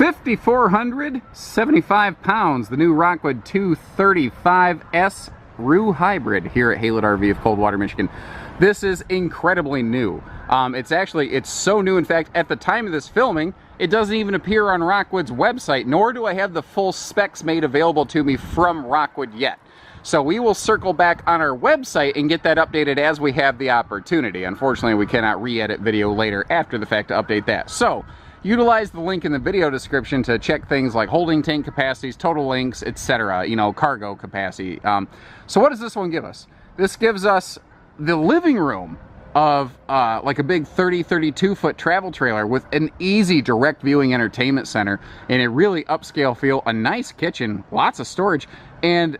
5,475 pounds, the new Rockwood 235S Rue Hybrid here at Haylett RV of Coldwater, Michigan. This is incredibly new. It's so new, in fact, at the time of this filming, it doesn't even appear on Rockwood's website, nor do I have the full specs made available to me from Rockwood yet. So we will circle back on our website and get that updated as we have the opportunity. Unfortunately, we cannot re-edit video later after the fact to update that. So utilize the link in the video description to check things like holding tank capacities, total lengths, etc., you know, cargo capacity. So what does this one give us? This gives us the living room of like a big 32 foot travel trailer with an easy direct viewing entertainment center and a really upscale feel, a nice kitchen, lots of storage, and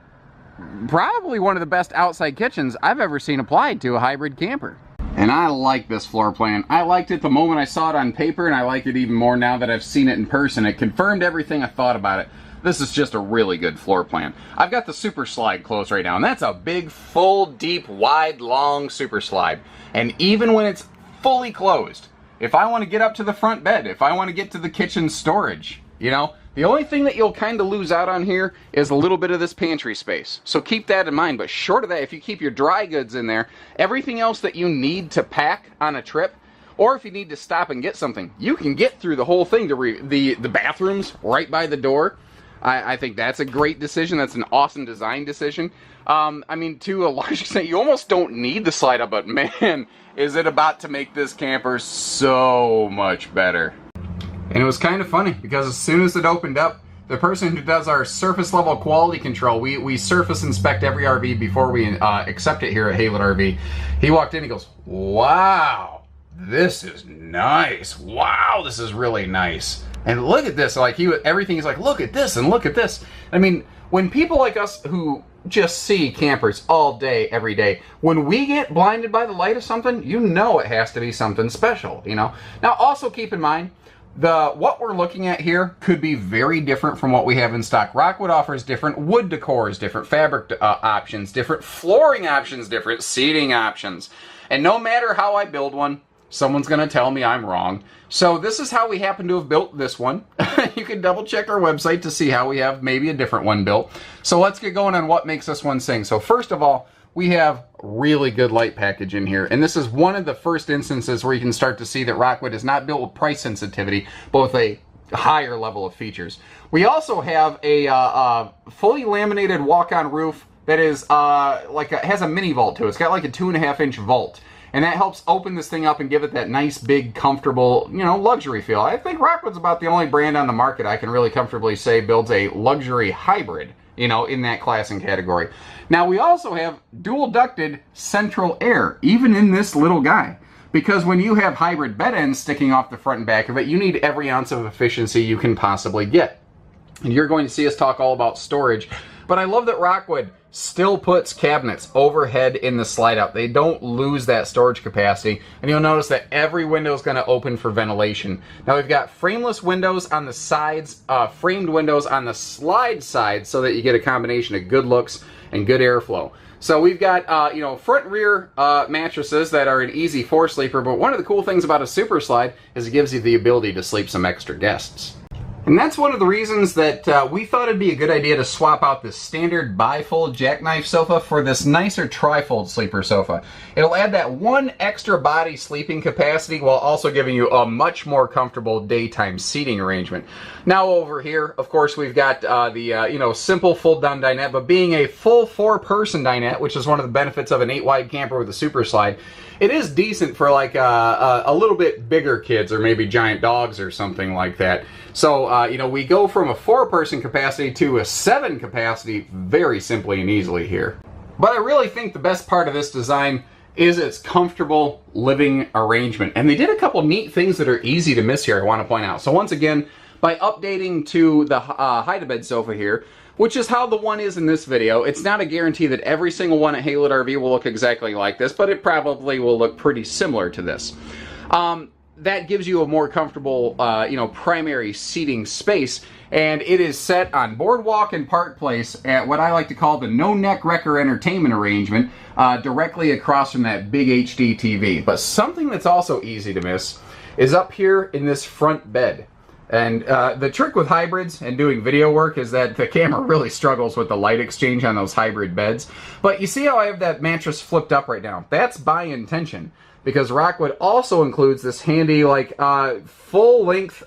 probably one of the best outside kitchens I've ever seen applied to a hybrid camper. And I like this floor plan. I liked it the moment I saw it on paper, and I like it even more now that I've seen it in person. It confirmed everything I thought about it. This is just a really good floor plan. I've got the super slide closed right now, and that's a big, full, deep, wide, long super slide. And even when it's fully closed, if I want to get up to the front bed, if I want to get to the kitchen storage, you know, the only thing that you'll kind of lose out on here is a little bit of this pantry space. So keep that in mind. But short of that, if you keep your dry goods in there, everything else that you need to pack on a trip, or if you need to stop and get something, you can get through the whole thing to the bathrooms right by the door. I think that's a great decision. That's an awesome design decision. I mean, to a large extent, you almost don't need the slide up, but man, is it about to make this camper so much better. And it was kind of funny because as soon as it opened up, the person who does our surface level quality control, we surface inspect every RV before we accept it here at Haylett RV. He walked in, he goes, "Wow, this is nice. Wow, this is really nice. And look at this." Like everything is like, "Look at this and look at this." I mean, when people like us who just see campers all day, every day, when we get blinded by the light of something, you know it has to be something special, you know? Now, also keep in mind, what we're looking at here could be very different from what we have in stock. Rockwood offers different wood decors, different fabric options, different flooring options, different seating options. And no matter how I build one, someone's going to tell me I'm wrong. So this is how we happen to have built this one. You can double check our website to see how we have maybe a different one built. So let's get going on what makes this one sing. So first of all, we have really good light package in here. And this is one of the first instances where you can start to see that Rockwood is not built with price sensitivity, but with a higher level of features. We also have a fully laminated walk-on roof that is has a mini vault to it. It's got like a 2.5-inch vault. And that helps open this thing up and give it that nice, big, comfortable, you know, luxury feel. I think Rockwood's about the only brand on the market I can really comfortably say builds a luxury hybrid, you know, in that class and category. Now, we also have dual ducted central air, even in this little guy. Because when you have hybrid bed ends sticking off the front and back of it, you need every ounce of efficiency you can possibly get. And you're going to see us talk all about storage. But I love that Rockwood still puts cabinets overhead in the slide out. They don't lose that storage capacity. And you'll notice that every window is going to open for ventilation. Now we've got frameless windows on the sides, framed windows on the slide side so that you get a combination of good looks and good airflow. So we've got, you know, front and rear mattresses that are an easy 4-sleeper. But one of the cool things about a super slide is it gives you the ability to sleep some extra guests. And that's one of the reasons that we thought it'd be a good idea to swap out this standard bifold jackknife sofa for this nicer trifold sleeper sofa. It'll add that one extra body sleeping capacity while also giving you a much more comfortable daytime seating arrangement. Now over here, of course, we've got you know, simple fold-down dinette, but being a full 4-person dinette, which is one of the benefits of an 8-wide camper with a super slide, it is decent for like a little bit bigger kids or maybe giant dogs or something like that. So, you know, we go from a 4-person capacity to a 7 capacity very simply and easily here. But I really think the best part of this design is its comfortable living arrangement. And they did a couple neat things that are easy to miss here, I want to point out. So once again, by updating to the hide-a-bed sofa here, which is how the one is in this video, it's not a guarantee that every single one at Haylett RV will look exactly like this, but it probably will look pretty similar to this. That gives you a more comfortable, you know, primary seating space, and it is set on boardwalk and park place at what I like to call the no-neck wrecker entertainment arrangement, directly across from that big HD TV. But something that's also easy to miss is up here in this front bed. And the trick with hybrids and doing video work is that the camera really struggles with the light exchange on those hybrid beds. But you see how I have that mattress flipped up right now? That's by intention, because Rockwood also includes this handy, like, full-length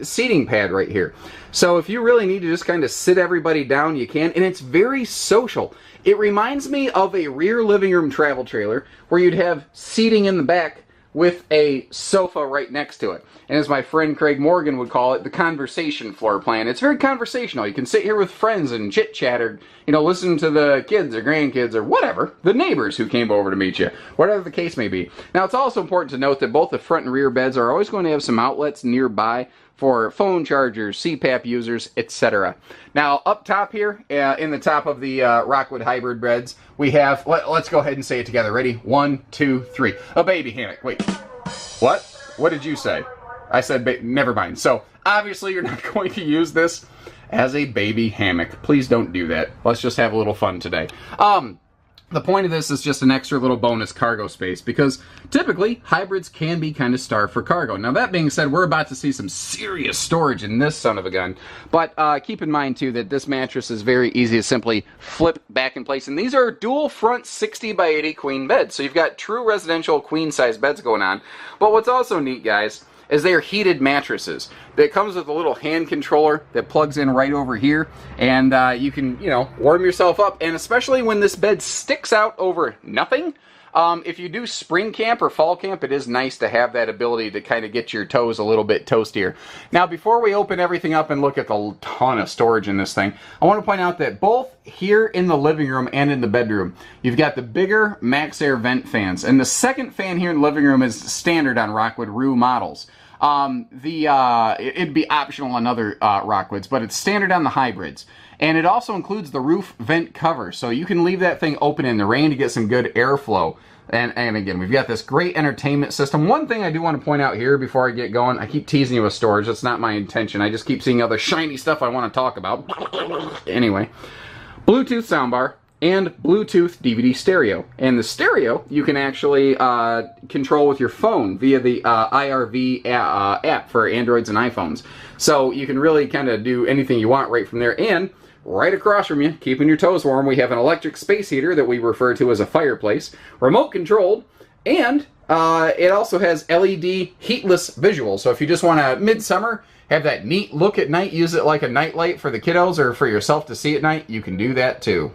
seating pad right here. So if you really need to just kind of sit everybody down, you can, and it's very social. It reminds me of a rear living room travel trailer where you'd have seating in the back with a sofa right next to it. And as my friend Craig Morgan would call it, the conversation floor plan. It's very conversational. You can sit here with friends and chit-chat, or, you know, listen to the kids or grandkids or whatever, the neighbors who came over to meet you, whatever the case may be. Now, it's also important to note that both the front and rear beds are always going to have some outlets nearby for phone chargers, CPAP users, etc. Now, up top here, in the top of the Rockwood hybrid beds, we have, let's go ahead and say it together. Ready? 1, 2, 3. A baby hammock. Wait. What? What did you say? I said, never mind. So, obviously, you're not going to use this as a baby hammock. Please don't do that. Let's just have a little fun today. The point of this is just an extra little bonus cargo space, because typically hybrids can be kind of starved for cargo. Now, that being said, we're about to see some serious storage in this son of a gun. But keep in mind, too, that this mattress is very easy to simply flip back in place. And these are dual front 60 by 80 queen beds. So you've got true residential queen size beds going on. But what's also neat, guys, is they are heated mattresses. That comes with a little hand controller that plugs in right over here, and you can, you know, warm yourself up. And especially when this bed sticks out over nothing, if you do spring camp or fall camp, it is nice to have that ability to kind of get your toes a little bit toastier. Now, before we open everything up and look at the ton of storage in this thing, I want to point out that both here in the living room and in the bedroom, you've got the bigger Max Air vent fans. And the second fan here in the living room is standard on Rockwood Rue models. It'd be optional on other Rockwoods, but it's standard on the hybrids. And it also includes the roof vent cover, so you can leave that thing open in the rain to get some good airflow. And again, we've got this great entertainment system. One thing I do want to point out here before I get going, I keep teasing you with storage. That's not my intention. I just keep seeing other shiny stuff I want to talk about. Anyway, Bluetooth soundbar and Bluetooth DVD stereo. And the stereo you can actually control with your phone via the IRV app for Androids and iPhones. So you can really kind of do anything you want right from there. And right across from you, keeping your toes warm, we have an electric space heater that we refer to as a fireplace, remote controlled, and it also has LED heatless visuals. So if you just want to, midsummer, have that neat look at night, use it like a nightlight for the kiddos or for yourself to see at night, you can do that too.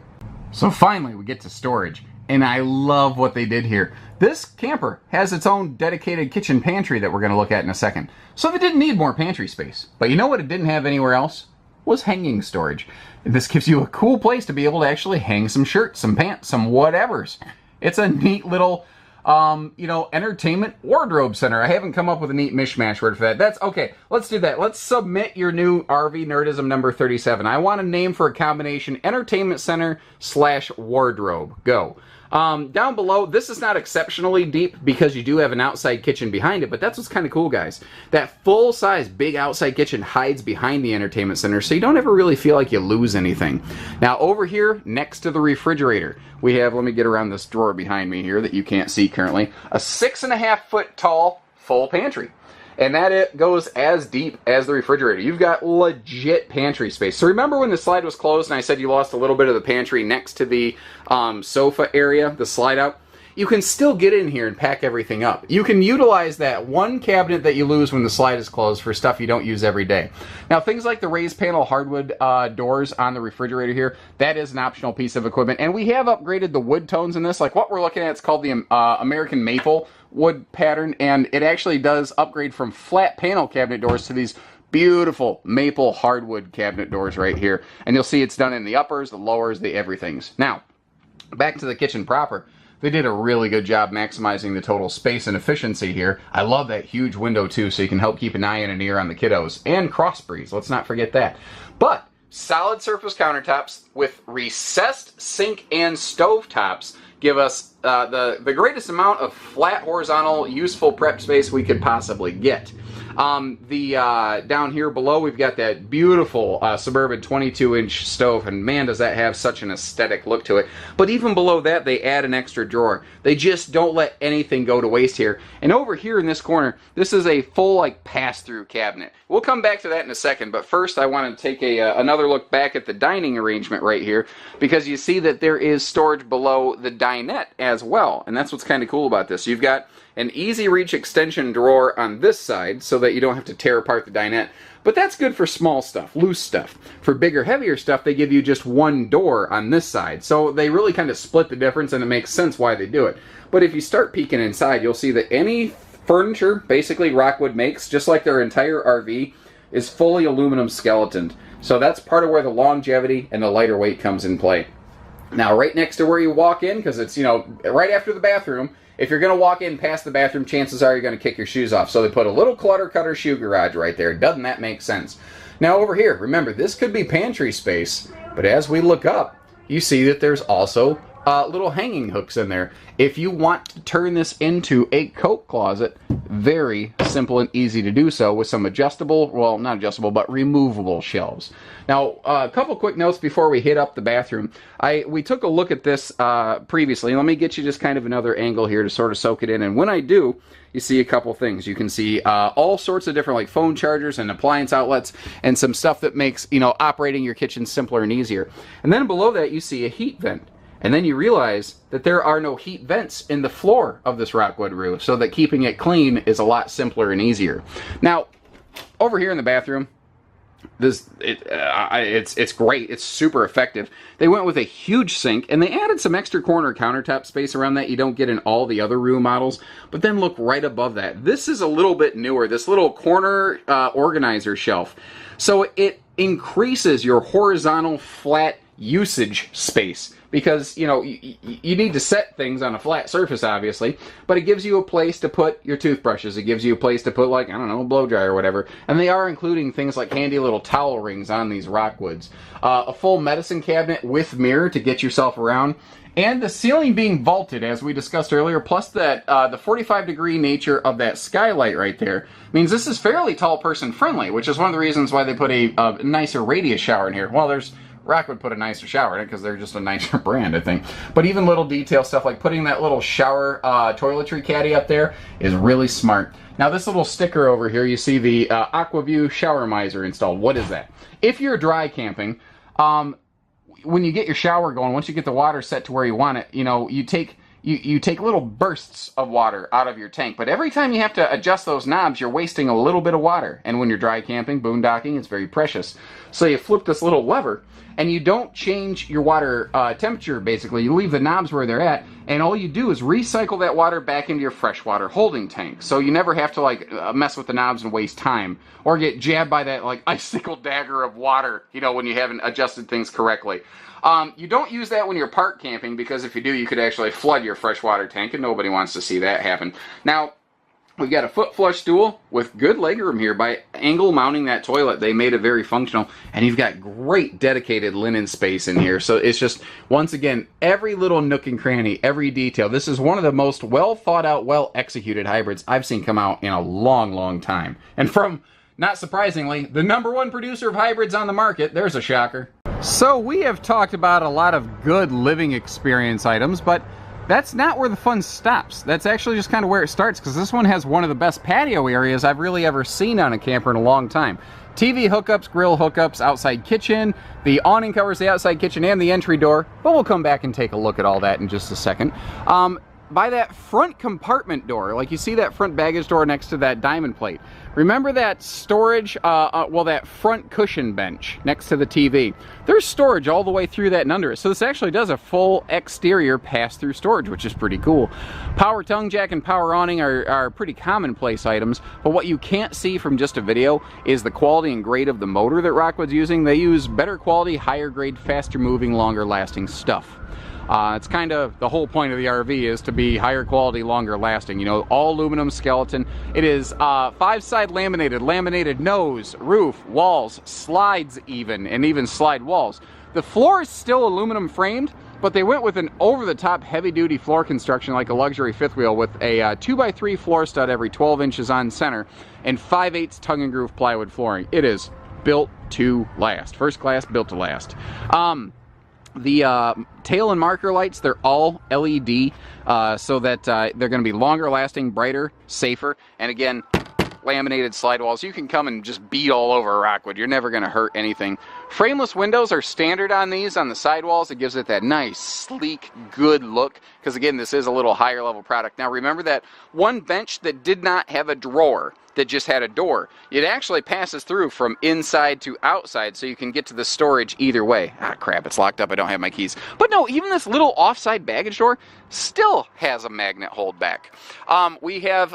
So finally, we get to storage, and I love what they did here. This camper has its own dedicated kitchen pantry that we're going to look at in a second. So it didn't need more pantry space. But you know what it didn't have anywhere else? Was hanging storage. This gives you a cool place to be able to actually hang some shirts, some pants, some whatevers. It's a neat little, you know, entertainment wardrobe center. I haven't come up with a neat mishmash word for that. That's okay. Let's do that. Let's submit your new RV Nerdism number 37. I want a name for a combination entertainment center / wardrobe. Go. Down below, this is not exceptionally deep because you do have an outside kitchen behind it, but that's what's kind of cool, guys. That full-size big outside kitchen hides behind the entertainment center, so you don't ever really feel like you lose anything. Now, over here, next to the refrigerator, we have, let me get around this drawer behind me here that you can't see currently, a 6.5-foot tall full pantry. And that it goes as deep as the refrigerator. You've got legit pantry space. So remember when the slide was closed and I said you lost a little bit of the pantry next to the sofa area, the slide out? You can still get in here and pack everything up. You can utilize that one cabinet that you lose when the slide is closed for stuff you don't use every day. Now, things like the raised panel hardwood doors on the refrigerator here, that is an optional piece of equipment. And we have upgraded the wood tones in this. Like what we're looking at, it's called the American Maple wood pattern, and it actually does upgrade from flat panel cabinet doors to these beautiful maple hardwood cabinet doors right here. And you'll see it's done in the uppers, the lowers, the everythings. Now, back to the kitchen proper. They did a really good job maximizing the total space and efficiency here. I love that huge window too, so you can help keep an eye and an ear on the kiddos. And cross breeze, let's not forget that. But solid surface countertops with recessed sink and stove tops give us the greatest amount of flat, horizontal, useful prep space we could possibly get. Down here below, we've got that beautiful Suburban 22-inch stove, and man, does that have such an aesthetic look to it. But even below that, they add an extra drawer. They just don't let anything go to waste here. And over here in this corner, this is a full like pass-through cabinet. We'll come back to that in a second, but first I want to take another look back at the dining arrangement right here, because you see that there is storage below the dinette as well, and that's what's kind of cool about this. You've got an easy reach extension drawer on this side so that you don't have to tear apart the dinette, but that's good for small stuff, loose stuff. For bigger, heavier stuff, they give you just one door on this side, so they really kind of split the difference, and it makes sense why they do it. But if you start peeking inside, you'll see that any furniture basically Rockwood makes, just like their entire RV, is fully aluminum skeletoned. So that's part of where the longevity and the lighter weight comes in play. Now, right next to where you walk in, because it's, you know, right after the bathroom, if you're going to walk in past the bathroom, chances are you're going to kick your shoes off. So they put a little clutter cutter shoe garage right there. Doesn't that make sense? Now over here, remember, this could be pantry space, but as we look up, you see that there's also little hanging hooks in there. If you want to turn this into a coat closet, very simple and easy to do so with some adjustable, well, not adjustable, but removable shelves. Now, a couple quick notes before we hit up the bathroom. We took a look at this previously. Let me get you just kind of another angle here to sort of soak it in. And when I do, you see a couple things. You can see all sorts of different like phone chargers and appliance outlets and some stuff that makes, you know, operating your kitchen simpler and easier. And then below that, you see a heat vent. And then you realize that there are no heat vents in the floor of this Rockwood roof, so that keeping it clean is a lot simpler and easier. Now, over here in the bathroom, it's great. It's super effective. They went with a huge sink, and they added some extra corner countertop space around that you don't get in all the other room models. But then look right above that. This is a little bit newer, this little corner organizer shelf. So it increases your horizontal flat usage space, because, you know, you need to set things on a flat surface, obviously, but it gives you a place to put your toothbrushes. It gives you a place to put, like, I don't know, a blow dryer or whatever. And they are including things like handy little towel rings on these Rockwoods. A full medicine cabinet with mirror to get yourself around. And the ceiling being vaulted, as we discussed earlier, plus that the 45-degree nature of that skylight right there means this is fairly tall person friendly, which is one of the reasons why they put a nicer radius shower in here. Well, Rockwood put a nicer shower in it because they're just a nicer brand, I think. But even little detail stuff like putting that little shower toiletry caddy up there is really smart. Now this little sticker over here, you see the AquaView shower miser installed. What is that? If you're dry camping, when you get your shower going, once you get the water set to where you want it, you know, you take little bursts of water out of your tank, but every time you have to adjust those knobs, you're wasting a little bit of water. And when you're dry camping, boondocking, it's very precious. So you flip this little lever, and you don't change your water temperature, basically. You leave the knobs where they're at, and all you do is recycle that water back into your freshwater holding tank. So you never have to, like, mess with the knobs and waste time, or get jabbed by that, like, icicle dagger of water, you know, when you haven't adjusted things correctly. You don't use that when you're park camping, because if you do, you could actually flood your freshwater tank, and nobody wants to see that happen. Now, we've got a foot flush stool with good legroom here. By angle mounting that toilet, they made it very functional, and you've got great dedicated linen space in here. So it's just, once again, every little nook and cranny, every detail. This is one of the most well thought out, well executed hybrids I've seen come out in a long, long time. And from, not surprisingly, the #1 producer of hybrids on the market. There's a shocker. So we have talked about a lot of good living experience items, but that's not where the fun stops. That's actually just kind of where it starts, because this one has one of the best patio areas I've really ever seen on a camper in a long time. TV hookups, grill hookups, outside kitchen, the awning covers the outside kitchen and the entry door, but we'll come back and take a look at all that in just a second. By that front compartment door, like you see that front baggage door next to that diamond plate, remember that storage, well, that front cushion bench next to the TV? There's storage all the way through that and under it. So this actually does a full exterior pass-through storage, which is pretty cool. Power tongue jack and power awning are pretty commonplace items, but what you can't see from just a video is the quality and grade of the motor that Rockwood's using. They use better quality, higher grade, faster moving, longer lasting stuff. It's kind of the whole point of the RV is to be higher quality, longer lasting. You know, all aluminum skeleton. It is 5-side laminated nose, roof, walls, slides even, and even slide walls. The floor is still aluminum framed, but they went with an over-the-top heavy-duty floor construction like a luxury fifth wheel with a 2x3 floor stud every 12 inches on center and 5/8 tongue and groove plywood flooring. It is built to last. First class, built to last. The tail and marker lights, they're all LED, so that they're going to be longer lasting, brighter, safer, and again, laminated slide walls. You can come and just beat all over Rockwood. You're never going to hurt anything. Frameless windows are standard on these, on the sidewalls. It gives it that nice, sleek, good look, because again, this is a little higher level product. Now remember that one bench that did not have a drawer, that just had a door, it actually passes through from inside to outside, so you can get to the storage either way. Ah, crap, it's locked up, I don't have my keys. But no, even this little offside baggage door still has a magnet hold back. We have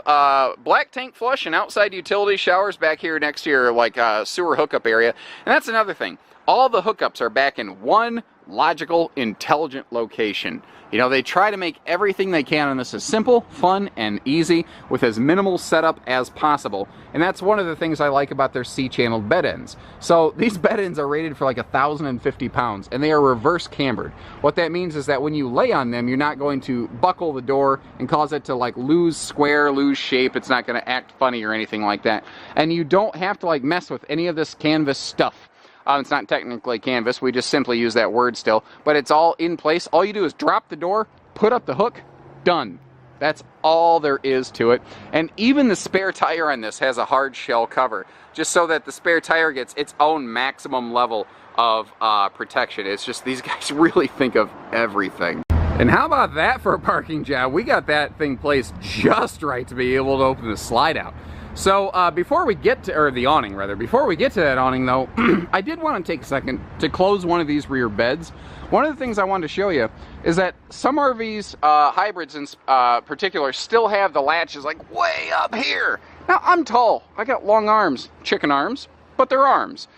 black tank flush and outside utility showers back here next to your sewer hookup area. And that's another thing. All the hookups are back in one logical, intelligent location. You know, they try to make everything they can on this as simple, fun, and easy with as minimal setup as possible. And that's one of the things I like about their C-channeled bed ends. So these bed ends are rated for like 1,050 pounds, and they are reverse cambered. What that means is that when you lay on them, you're not going to buckle the door and cause it to like lose square, lose shape. It's not going to act funny or anything like that. And you don't have to like mess with any of this canvas stuff. It's not technically canvas, we just simply use that word still, but it's all in place. All you do is drop the door, put up the hook, done. That's all there is to it. And even the spare tire on this has a hard shell cover, just so that the spare tire gets its own maximum level of protection. It's just, these guys really think of everything. And how about that for a parking job? We got that thing placed just right to be able to open the slide out. So before we get to, or the awning rather, before we get to that awning though, I did want to take a second to close one of these rear beds. One of the things I wanted to show you is that some RVs, hybrids in particular, still have the latches like way up here. Now I'm tall, I got long arms, chicken arms, but they're arms.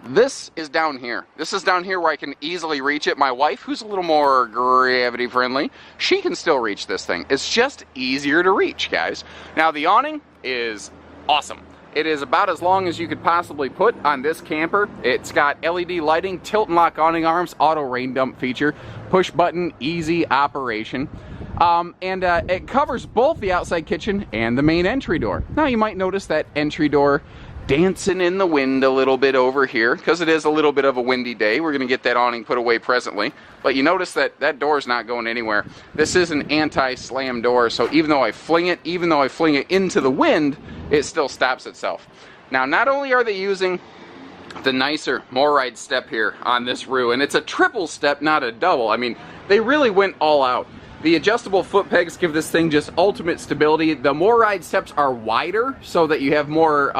This is down here. This is down here where I can easily reach it. My wife, who's a little more gravity friendly, she can still reach this thing. It's just easier to reach, guys. Now the awning is awesome. It is about as long as you could possibly put on this camper. It's got LED lighting, tilt and lock awning arms, auto rain dump feature, push button, easy operation. It covers both the outside kitchen and the main entry door. Now you might notice that entry door dancing in the wind a little bit over here because it is a little bit of a windy day. We're going to get that awning put away presently, but you notice that that door is not going anywhere. This is an anti-slam door, so even though I fling it into the wind, it still stops itself. Now not only are they using the nicer MORryde step here on this roof, and it's a triple step, not a double. I mean, they really went all out. The adjustable foot pegs give this thing just ultimate stability. The MORryde steps are wider so that you have more,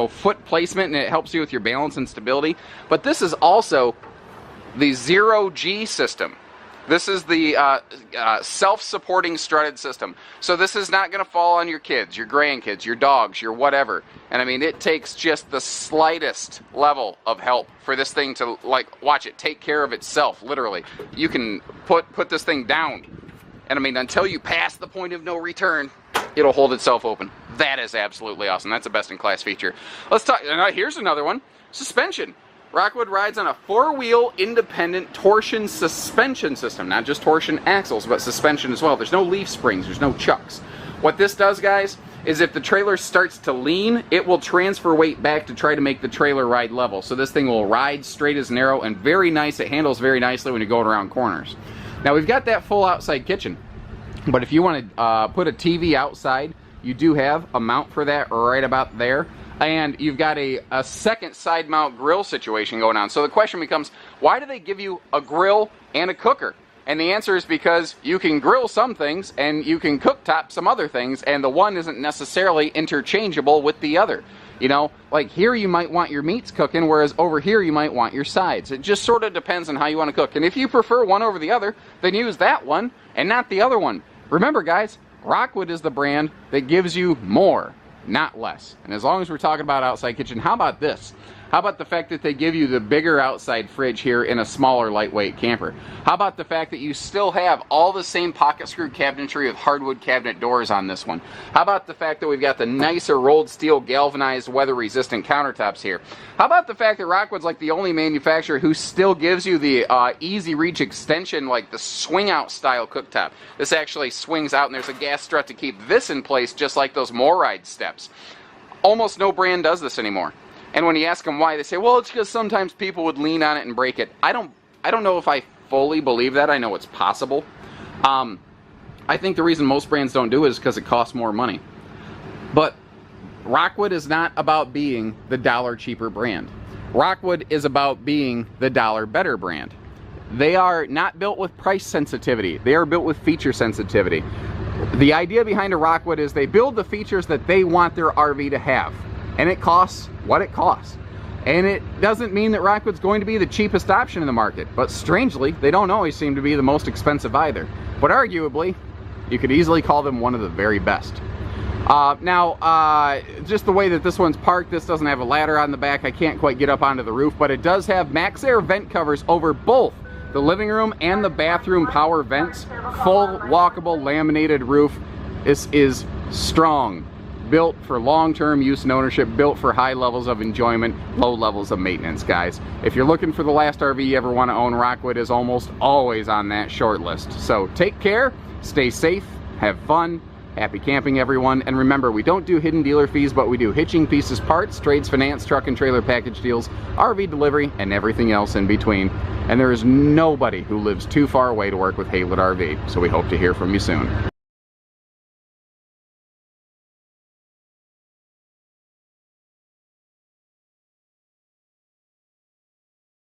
foot placement, and it helps you with your balance and stability. But this is also the 0G system. This is the self-supporting strutted system. So this is not going to fall on your kids, your grandkids, your dogs, your whatever. And I mean, it takes just the slightest level of help for this thing to, like, watch it take care of itself, literally. You can put this thing down. And I mean, until you pass the point of no return, it'll hold itself open. That is absolutely awesome. That's a best-in-class feature. Let's talk, here's another one. Suspension. Rockwood rides on a 4-wheel independent torsion suspension system. Not just torsion axles, but suspension as well. There's no leaf springs, there's no chucks. What this does, guys, is if the trailer starts to lean, it will transfer weight back to try to make the trailer ride level. So this thing will ride straight as narrow and very nice. It handles very nicely when you're going around corners. Now we've got that full outside kitchen, but if you want to put a TV outside, you do have a mount for that right about there. And you've got a second side mount grill situation going on. So the question becomes, why do they give you a grill and a cooker? And the answer is because you can grill some things and you can cooktop some other things, and the one isn't necessarily interchangeable with the other. You know, like here you might want your meats cooking, whereas over here you might want your sides. It just sort of depends on how you want to cook. And if you prefer one over the other, then use that one and not the other one. Remember, guys, Rockwood is the brand that gives you more, not less. And as long as we're talking about outside kitchen, how about this? How about the fact that they give you the bigger outside fridge here in a smaller, lightweight camper? How about the fact that you still have all the same pocket screw cabinetry with hardwood cabinet doors on this one? How about the fact that we've got the nicer rolled steel galvanized weather-resistant countertops here? How about the fact that Rockwood's like the only manufacturer who still gives you the easy reach extension, like the swing out style cooktop? This actually swings out and there's a gas strut to keep this in place, just like those Moride steps. Almost no brand does this anymore. And when you ask them why, they say, well, it's because sometimes people would lean on it and break it. I don't know if I fully believe that. I know it's possible. I think the reason most brands don't do it is because it costs more money. But Rockwood is not about being the dollar cheaper brand. Rockwood is about being the dollar better brand. They are not built with price sensitivity. They are built with feature sensitivity. The idea behind a Rockwood is they build the features that they want their RV to have. And it costs what it costs. And it doesn't mean that Rockwood's going to be the cheapest option in the market. But strangely, they don't always seem to be the most expensive either. But arguably, you could easily call them one of the very best. Just the way that this one's parked, this doesn't have a ladder on the back. I can't quite get up onto the roof, but it does have Max Air vent covers over both the living room and the bathroom power vents. Full walkable laminated roof. This is strong. Built for long-term use and ownership, built for high levels of enjoyment, low levels of maintenance, guys. If you're looking for the last RV you ever want to own, Rockwood is almost always on that short list. So take care, stay safe, have fun, happy camping, everyone. And remember, we don't do hidden dealer fees, but we do hitching, pieces, parts, trades, finance, truck and trailer package deals, RV delivery, and everything else in between. And there is nobody who lives too far away to work with Haylet RV. So we hope to hear from you soon.